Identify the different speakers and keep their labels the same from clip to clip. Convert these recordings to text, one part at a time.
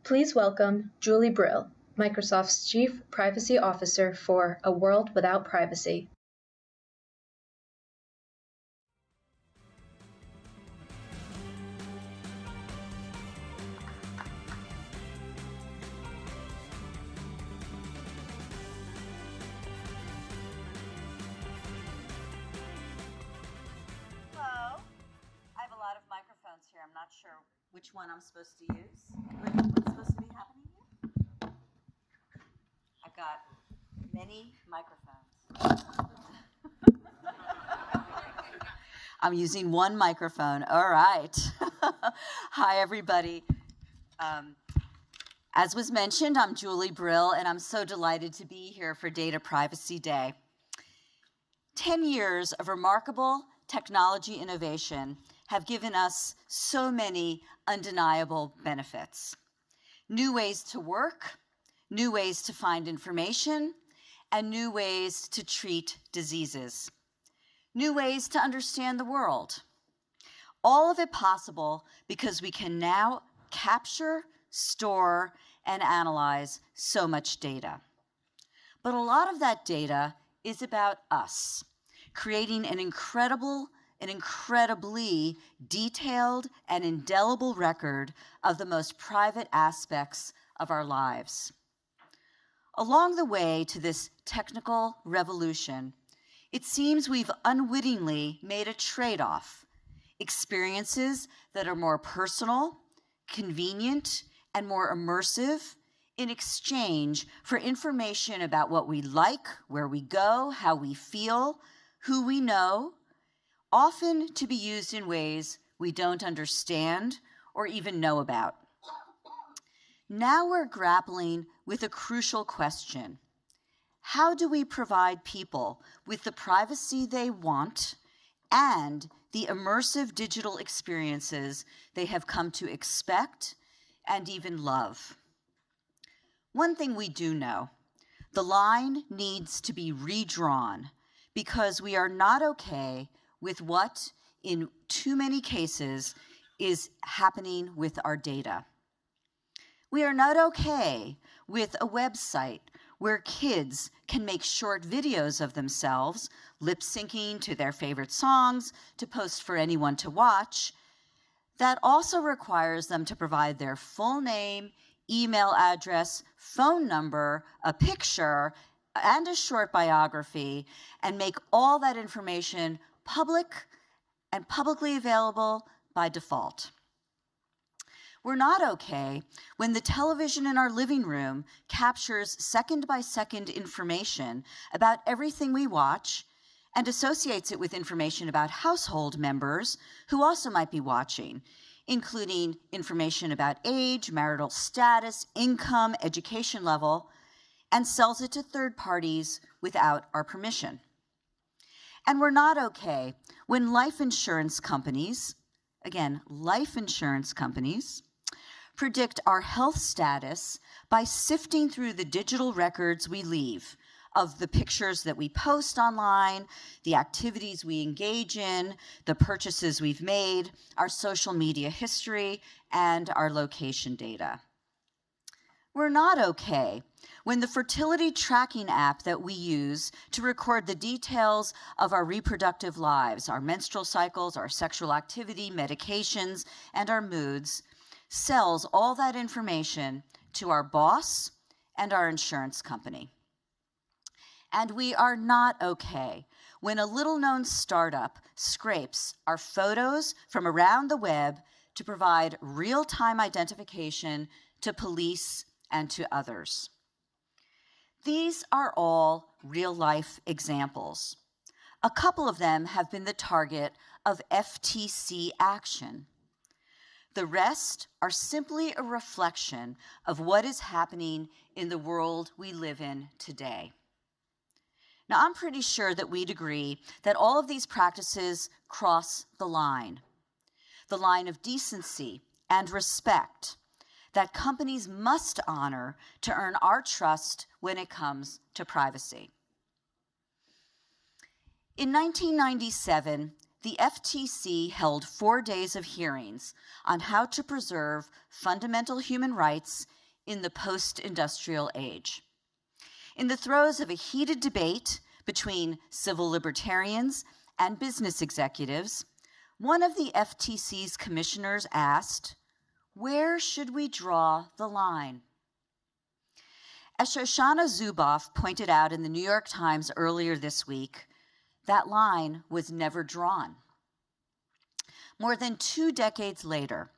Speaker 1: Please welcome Julie Brill, Microsoft's Chief Privacy Officer for A World Without Privacy.
Speaker 2: Hello. I have a lot of microphones here. I'm not sure which one I'm supposed to use. What's supposed to be happening here? I've got many microphones. I'm using one microphone. All right. Hi, everybody. As was mentioned, I'm Julie Brill, and I'm so delighted to be here for Data Privacy Day. 10 years of remarkable technology innovation have given us so many undeniable benefits. New ways to work, new ways to find information, and new ways to treat diseases. New ways to understand the world. All of it possible because we can now capture, store, and analyze so much data. But a lot of that data is about us, creating an incredibly detailed and indelible record of the most private aspects of our lives. Along the way to this technical revolution, it seems we've unwittingly made a trade-off: experiences that are more personal, convenient, and more immersive in exchange for information about what we like, where we go, how we feel, who we know, often to be used in ways we don't understand or even know about. Now we're grappling with a crucial question. How do we provide people with the privacy they want and the immersive digital experiences they have come to expect and even love? One thing we do know, the line needs to be redrawn because we are not okay with what, in too many cases, is happening with our data. We are not okay with a website where kids can make short videos of themselves, lip-syncing to their favorite songs to post for anyone to watch. That also requires them to provide their full name, email address, phone number, a picture, and a short biography, and make all that information public and publicly available by default. We're not okay when the television in our living room captures second-by-second information about everything we watch and associates it with information about household members who also might be watching, including information about age, marital status, income, education level, and sells it to third parties without our permission. And we're not okay when life insurance companies, again, life insurance companies, predict our health status by sifting through the digital records we leave of the pictures that we post online, the activities we engage in, the purchases we've made, our social media history, and our location data. We're not okay when the fertility tracking app that we use to record the details of our reproductive lives, our menstrual cycles, our sexual activity, medications, and our moods, sells all that information to our boss and our insurance company. And we are not okay when a little-known startup scrapes our photos from around the web to provide real-time identification to police and to others. These are all real-life examples. A couple of them have been the target of FTC action. The rest are simply a reflection of what is happening in the world we live in today. Now, I'm pretty sure that we'd agree that all of these practices cross the line of decency and respect that companies must honor to earn our trust when it comes to privacy. In 1997, the FTC held 4 days of hearings on how to preserve fundamental human rights in the post-industrial age. In the throes of a heated debate between civil libertarians and business executives, one of the FTC's commissioners asked, "Where should we draw the line?" As Shoshana Zuboff pointed out in the New York Times earlier this week, that line was never drawn. More than 2 decades later,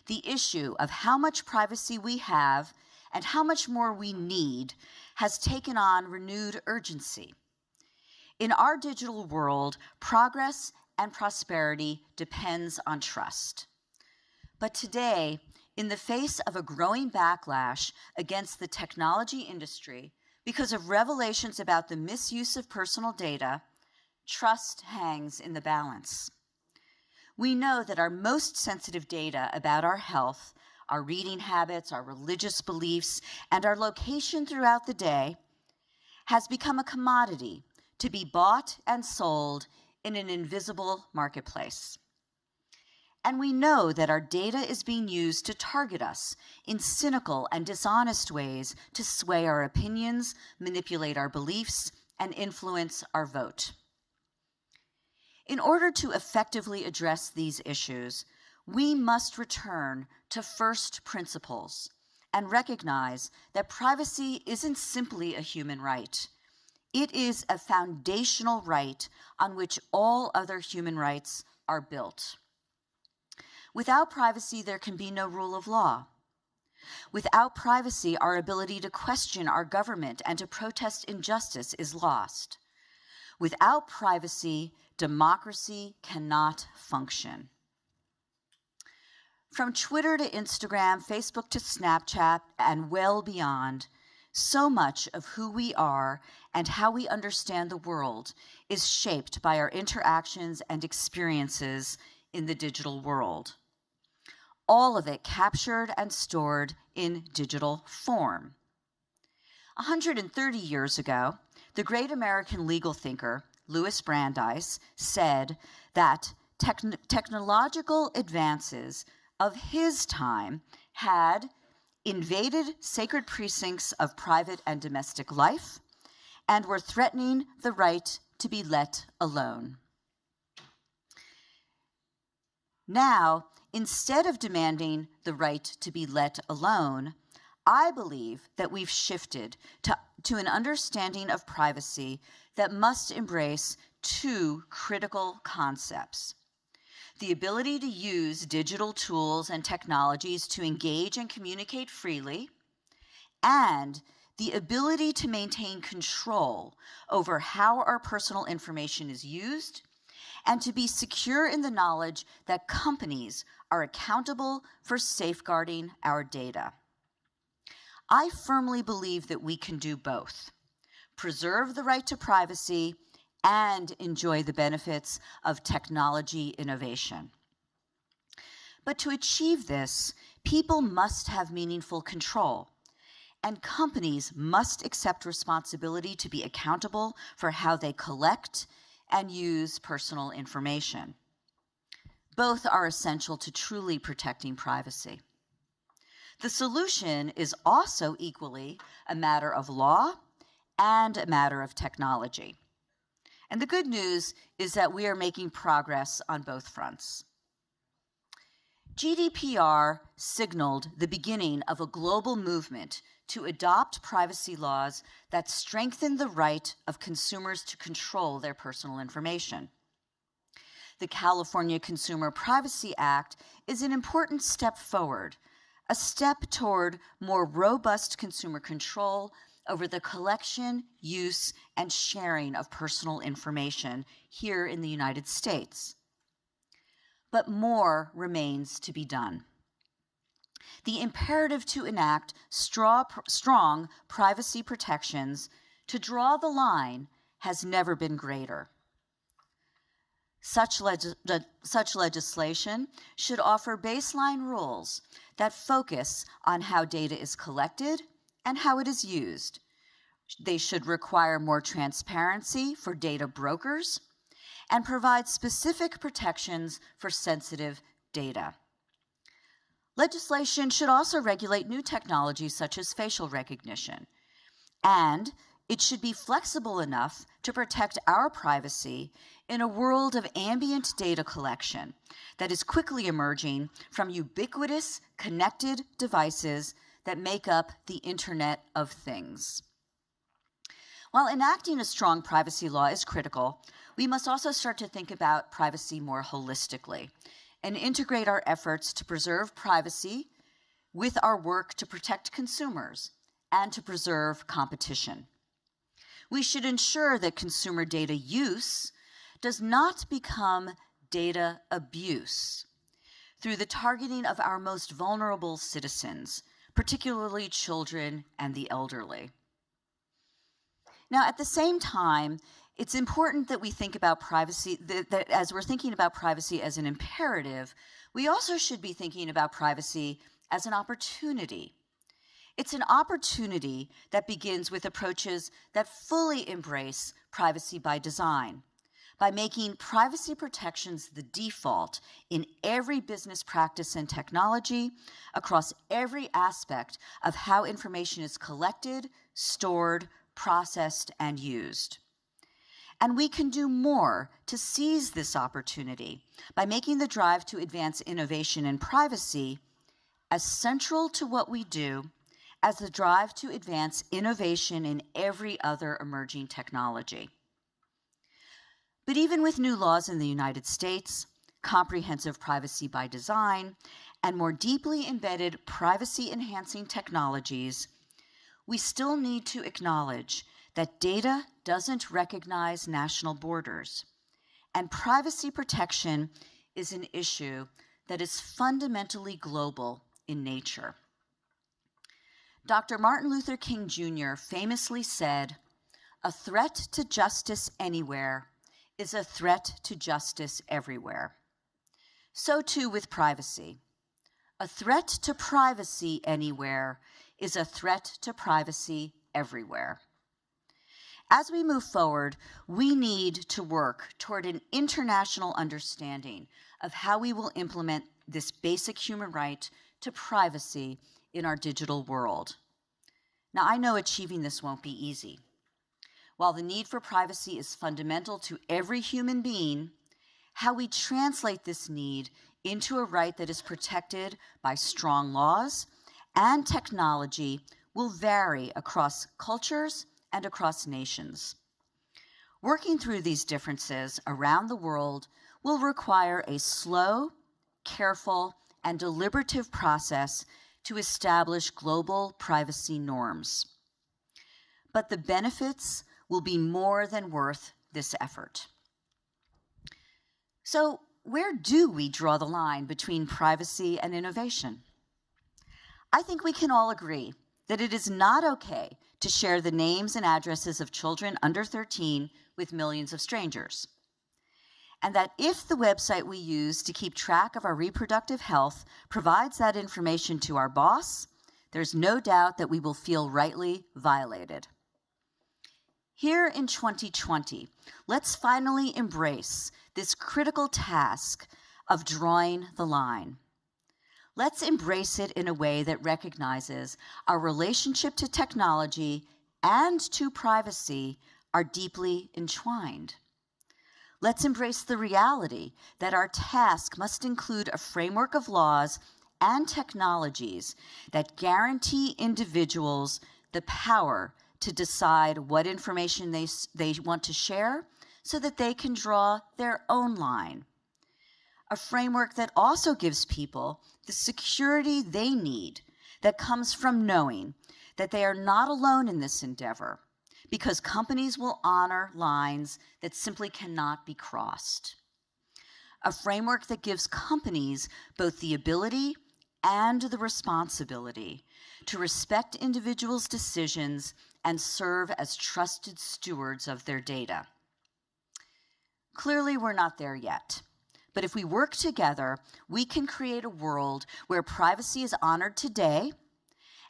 Speaker 2: the issue of how much privacy we have and how much more we need has taken on renewed urgency. In our digital world, progress and prosperity depends on trust. But today, in the face of a growing backlash against the technology industry because of revelations about the misuse of personal data, trust hangs in the balance. We know that our most sensitive data about our health, our reading habits, our religious beliefs, and our location throughout the day has become a commodity to be bought and sold in an invisible marketplace. And we know that our data is being used to target us in cynical and dishonest ways to sway our opinions, manipulate our beliefs, and influence our vote. In order to effectively address these issues, we must return to first principles and recognize that privacy isn't simply a human right. It is a foundational right on which all other human rights are built. Without privacy, there can be no rule of law. Without privacy, our ability to question our government and to protest injustice is lost. Without privacy, democracy cannot function. From Twitter to Instagram, Facebook to Snapchat, and well beyond, so much of who we are and how we understand the world is shaped by our interactions and experiences in the digital world. All of it captured and stored in digital form. 130 years ago, the great American legal thinker, Louis Brandeis, said that technological advances of his time had invaded sacred precincts of private and domestic life and were threatening the right to be let alone. Now, instead of demanding the right to be let alone, I believe that we've shifted to an understanding of privacy that must embrace 2 critical concepts: the ability to use digital tools and technologies to engage and communicate freely, and the ability to maintain control over how our personal information is used and to be secure in the knowledge that companies are accountable for safeguarding our data. I firmly believe that we can do both: preserve the right to privacy and enjoy the benefits of technology innovation. But to achieve this, people must have meaningful control, and companies must accept responsibility to be accountable for how they collect and use personal information. Both are essential to truly protecting privacy. The solution is also equally a matter of law and a matter of technology. And the good news is that we are making progress on both fronts. GDPR signaled the beginning of a global movement to adopt privacy laws that strengthen the right of consumers to control their personal information. The California Consumer Privacy Act is an important step forward, a step toward more robust consumer control over the collection, use, and sharing of personal information here in the United States. But more remains to be done. The imperative to enact strong privacy protections to draw the line has never been greater. Such legislation should offer baseline rules that focus on how data is collected and how it is used. They should require more transparency for data brokers and provide specific protections for sensitive data. Legislation should also regulate new technologies such as facial recognition, and it should be flexible enough to protect our privacy in a world of ambient data collection that is quickly emerging from ubiquitous connected devices that make up the Internet of Things. While enacting a strong privacy law is critical, we must also start to think about privacy more holistically and integrate our efforts to preserve privacy with our work to protect consumers and to preserve competition. We should ensure that consumer data use does not become data abuse through the targeting of our most vulnerable citizens, particularly children and the elderly. Now, at the same time, it's important that we think about privacy, that as we're thinking about privacy as an imperative, we also should be thinking about privacy as an opportunity. It's an opportunity that begins with approaches that fully embrace privacy by design, by making privacy protections the default in every business practice and technology across every aspect of how information is collected, stored, processed, and used. And we can do more to seize this opportunity by making the drive to advance innovation and privacy as central to what we do as the drive to advance innovation in every other emerging technology. But even with new laws in the United States, comprehensive privacy by design, and more deeply embedded privacy-enhancing technologies, we still need to acknowledge that data doesn't recognize national borders, and privacy protection is an issue that is fundamentally global in nature. Dr. Martin Luther King Jr. famously said, "A threat to justice anywhere is a threat to justice everywhere." So too with privacy. A threat to privacy anywhere is a threat to privacy everywhere. As we move forward, we need to work toward an international understanding of how we will implement this basic human right to privacy in our digital world. Now, I know achieving this won't be easy. While the need for privacy is fundamental to every human being, how we translate this need into a right that is protected by strong laws and technology will vary across cultures and across nations. Working through these differences around the world will require a slow, careful, and deliberative process to establish global privacy norms. But the benefits will be more than worth this effort. So, where do we draw the line between privacy and innovation? I think we can all agree that it is not okay to share the names and addresses of children under 13 with millions of strangers. And that if the website we use to keep track of our reproductive health provides that information to our boss, there's no doubt that we will feel rightly violated. Here in 2020, let's finally embrace this critical task of drawing the line. Let's embrace it in a way that recognizes our relationship to technology and to privacy are deeply entwined. Let's embrace the reality that our task must include a framework of laws and technologies that guarantee individuals the power to decide what information they want to share so that they can draw their own line. A framework that also gives people the security they need that comes from knowing that they are not alone in this endeavor, because companies will honor lines that simply cannot be crossed. A framework that gives companies both the ability and the responsibility to respect individuals' decisions and serve as trusted stewards of their data. Clearly, we're not there yet. But if we work together, we can create a world where privacy is honored today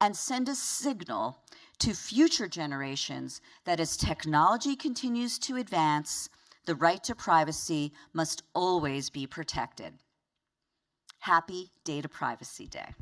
Speaker 2: and send a signal to future generations that as technology continues to advance, the right to privacy must always be protected. Happy Data Privacy Day.